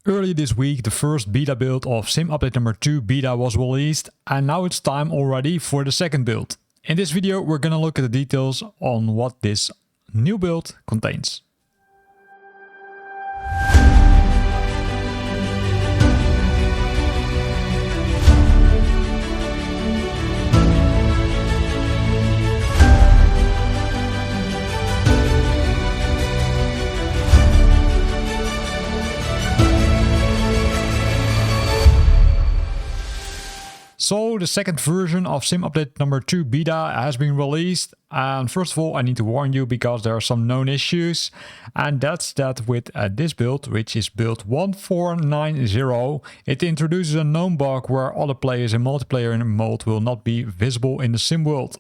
Earlier this week, the first beta build of Sim Update number 2 beta was released, and now it's time already for the second build. In this video, we're gonna look at the details on what this new build contains. So the second version of Sim Update number 2 beta has been released, and first of all I need to warn you because there are some known issues, and that's that with this build, which is build 1490, it introduces a known bug where other players in multiplayer mode will not be visible in the sim world.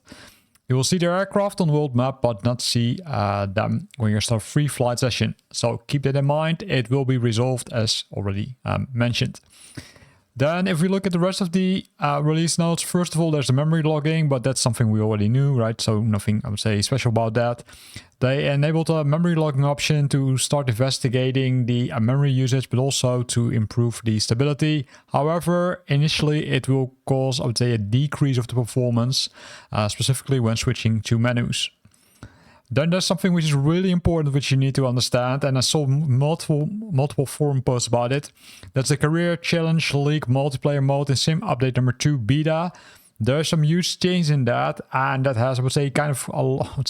You will see their aircraft on the world map but not see them when you start a free flight session, so keep that in mind. It will be resolved as already mentioned. Then if we look at the rest of the release notes, first of all, there's the memory logging, but that's something we already knew, right? So nothing, I would say, special about that. They enabled a memory logging option to start investigating the memory usage, but also to improve the stability. However, initially it will cause, I would say, a decrease of the performance, specifically when switching to menus. Then there's something which is really important, which you need to understand, and I saw multiple forum posts about it. That's the Career Challenge League multiplayer mode in Sim Update number 2 beta. There's some huge change in that, and that has, I would say, kind of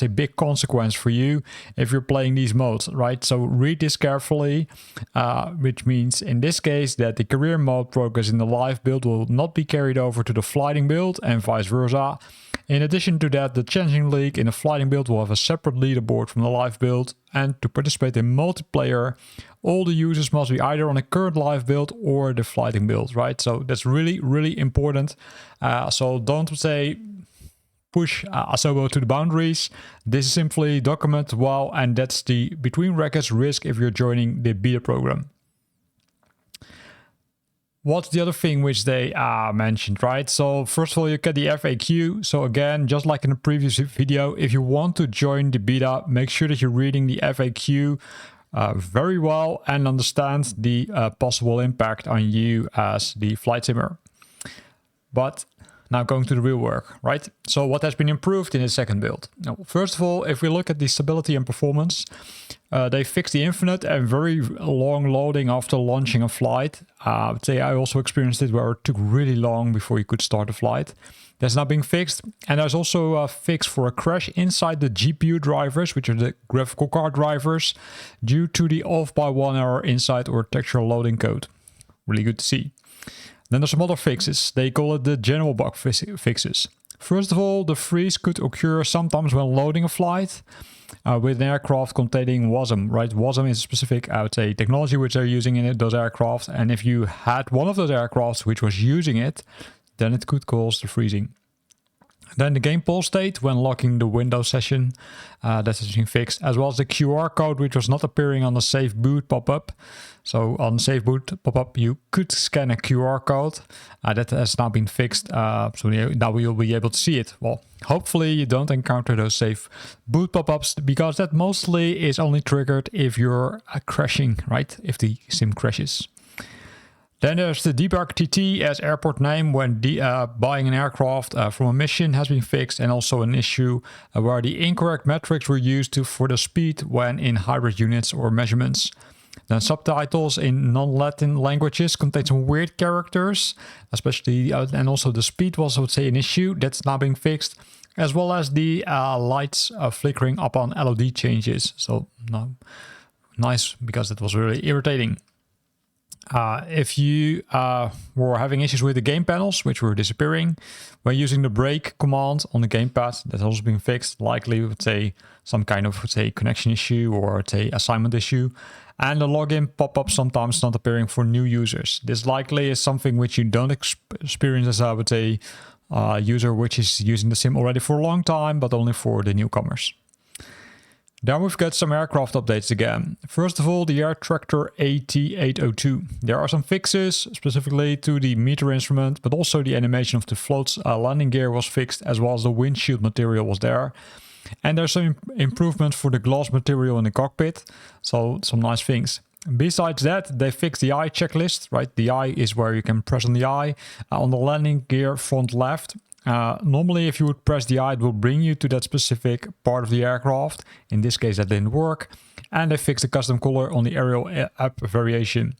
a big consequence for you if you're playing these modes, right? So read this carefully, which means in this case that the career mode progress in the live build will not be carried over to the flighting build and vice versa. In addition to that, the Challenging League in the flighting build will have a separate leaderboard from the live build, and to participate in multiplayer, all the users must be either on the current live build or the flighting build, right? So that's really important. So don't say push Asobo to the boundaries. This is simply document well, and that's the between brackets risk if you're joining the beta program. What's the other thing which they mentioned, right? So first of all, you get the FAQ. So again, just like in the previous video, if you want to join the beta, make sure that you're reading the FAQ very well and understand the possible impact on you as the flight simmer. But now going to the real work, right? So what has been improved in the second build? Now, first of all, if we look at the stability and performance, they fixed the infinite and very long loading after launching a flight. I would say I also experienced it where it took really long before you could start a flight. That's now being fixed. And there's also a fix for a crash inside the GPU drivers, which are the graphical card drivers, due to the off by 1 hour inside or textual loading code. Really good to see. Then there's some other fixes. They call it the general bug fixes. First of all, the freeze could occur sometimes when loading a flight with an aircraft containing WASM, right? WASM is a specific, I would say, technology which they're using in those aircraft. And if you had one of those aircraft which was using it, then it could cause the freezing. Then the game pause state when locking the Windows session, that has been fixed, as well as the QR code which was not appearing on the safe boot pop-up. So on safe boot pop-up you could scan a QR code, that has now been fixed, so now you'll be able to see it. Well, hopefully you don't encounter those safe boot pop-ups, because that mostly is only triggered if you're crashing, right? If the sim crashes. Then there's the debug TT as airport name when buying an aircraft from a mission has been fixed, and also an issue where the incorrect metrics were used for the speed when in hybrid units or measurements. Then subtitles in non-Latin languages contain some weird characters, especially, and also the speed was, I would say, an issue that's now being fixed, as well as the lights flickering upon LOD changes. So no, nice, because it was really irritating. If you were having issues with the game panels, which were disappearing, when using the break command on the gamepad, that's also been fixed. Likely, we would say, some kind of, connection issue or, assignment issue. And the login pop-up sometimes not appearing for new users. This likely is something which you don't experience as, I would say, user which is using the sim already for a long time, but only for the newcomers. Then we've got some aircraft updates again. First of all, the Air Tractor AT802. There are some fixes specifically to the meter instrument, but also the animation of the float's landing gear was fixed, as well as the windshield material was there. And there's some improvements for the glass material in the cockpit, so some nice things. Besides that, they fixed the eye checklist, right? The eye is where you can press on the eye on the landing gear front left. Normally, if you would press the eye, it will bring you to that specific part of the aircraft. In this case, that didn't work. And they fixed the custom color on the aerial up variation.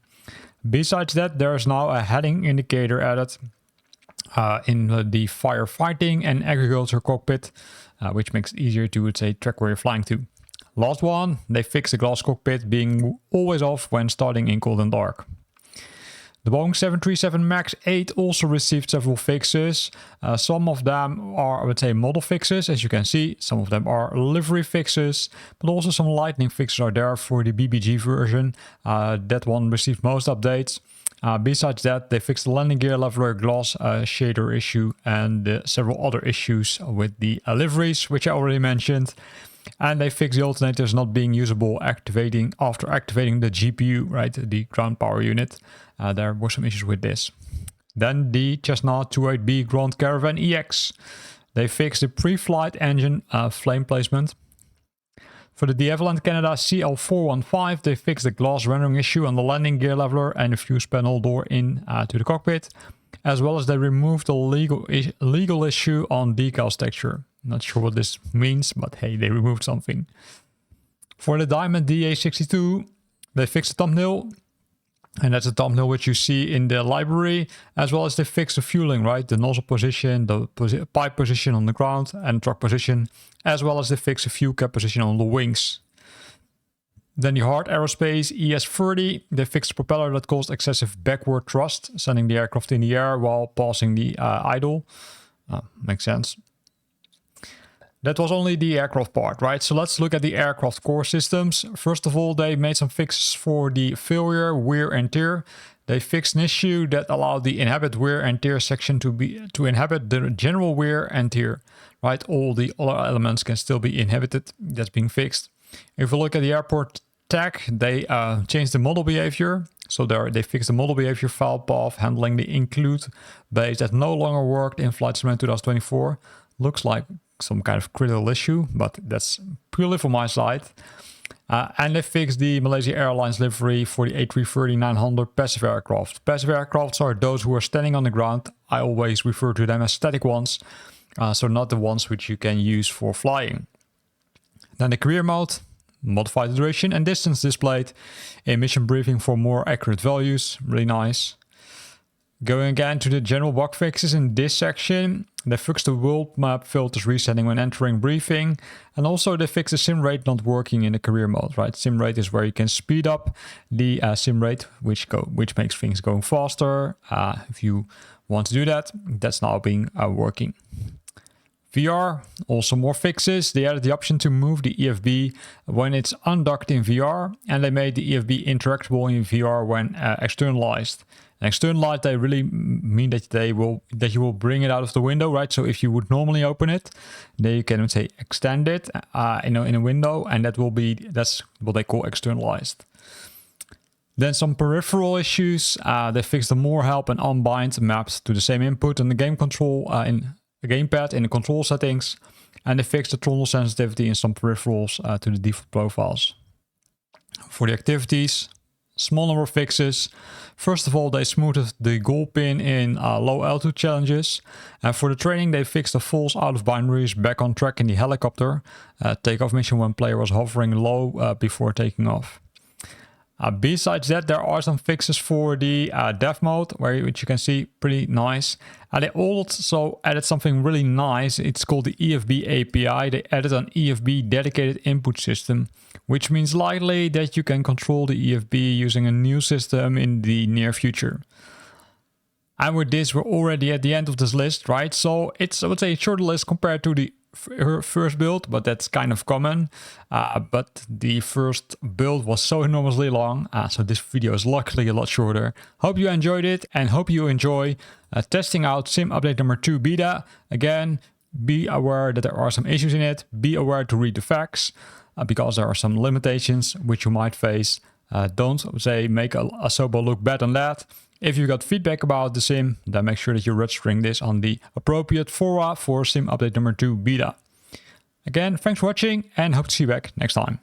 Besides that, there is now a heading indicator added in the firefighting and agriculture cockpit, which makes it easier to, say, track where you're flying to. Last one, they fixed the glass cockpit being always off when starting in cold and dark. The Boeing 737 MAX 8 also received several fixes. Some of them are, I would say, model fixes, as you can see. Some of them are livery fixes, but also some lightning fixes are there for the BBG version. That one received most updates. Besides that, they fixed the landing gear leveler glass shader issue and several other issues with the liveries, which I already mentioned. And they fixed the alternators not being usable after activating the GPU, right, the ground power unit. There were some issues with this. Then the Cessna 28B Grand Caravan EX. They fixed the pre-flight engine flame placement. For the D'Havilland Canada CL415, they fixed the glass rendering issue on the landing gear leveler and the fuse panel door in to the cockpit, as well as they removed the legal issue on decals texture. Not sure what this means, but hey, they removed something. For the Diamond DA62, they fixed the thumbnail, and that's a thumbnail which you see in the library, as well as they fixed the fueling, right? The nozzle position, the pipe position on the ground, and truck position, as well as they fixed the fuel cap position on the wings. Then the Hard Aerospace ES30, they fixed the propeller that caused excessive backward thrust, sending the aircraft in the air while passing the idle. Makes sense. That was only the aircraft part, right? So let's look at the aircraft core systems. First of all, they made some fixes for the failure, wear and tear. They fixed an issue that allowed the inhabit wear and tear section to inhabit the general wear and tear, right? All the other elements can still be inhabited. That's being fixed. If we look at the airport tag, they changed the model behavior. So they fixed the model behavior file path handling the include base that no longer worked in Flight Simulator 2024. Looks like some kind of critical issue, but that's purely from my side. And they fixed the Malaysia Airlines livery for the A330-900 passive aircraft. Passive aircrafts are those who are standing on the ground. I always refer to them as static ones, so not the ones which you can use for flying. Then the career mode, modified the duration and distance displayed in mission briefing for more accurate values. Really nice. Going again to the general bug fixes in this section, they fixed the world map filters resetting when entering briefing, and also they fixed the sim rate not working in the career mode, right? Sim rate is where you can speed up the sim rate, which makes things going faster. If you want to do that, that's now being working. VR, also more fixes. They added the option to move the EFB when it's undocked in VR, and they made the EFB interactable in VR when externalized. And externalized, they really mean that you will bring it out of the window, right? So if you would normally open it, then you can say extend it in a window, and that's what they call externalized. Then some peripheral issues. They fixed the more help and unbind mapped to the same input in the game control in the gamepad in the control settings, and they fixed the throttle sensitivity in some peripherals to the default profiles. For the activities, small number of fixes. First of all, they smoothed the goal pin in low altitude challenges. And for the training, they fixed the false out of binaries back on track in the helicopter takeoff mission when player was hovering low before taking off. Besides that, there are some fixes for the dev mode, which you can see pretty nice. They also added something really nice. It's called the EFB API. They added an EFB dedicated input system, which means likely that you can control the EFB using a new system in the near future. And with this, we're already at the end of this list, right? So it's, I would say, a shorter list compared to the first build, but that's kind of common. But the first build was so enormously long, so this video is luckily a lot shorter. Hope you enjoyed it and hope you enjoy testing out Sim Update number 2 beta. Again, be aware that there are some issues in it. Be aware to read the facts because there are some limitations which you might face. Don't say make a Asobo look bad on that. If you got feedback about the sim, then make sure that you're registering this on the appropriate fora for Sim Update number 2 beta. Again, thanks for watching and hope to see you back next time.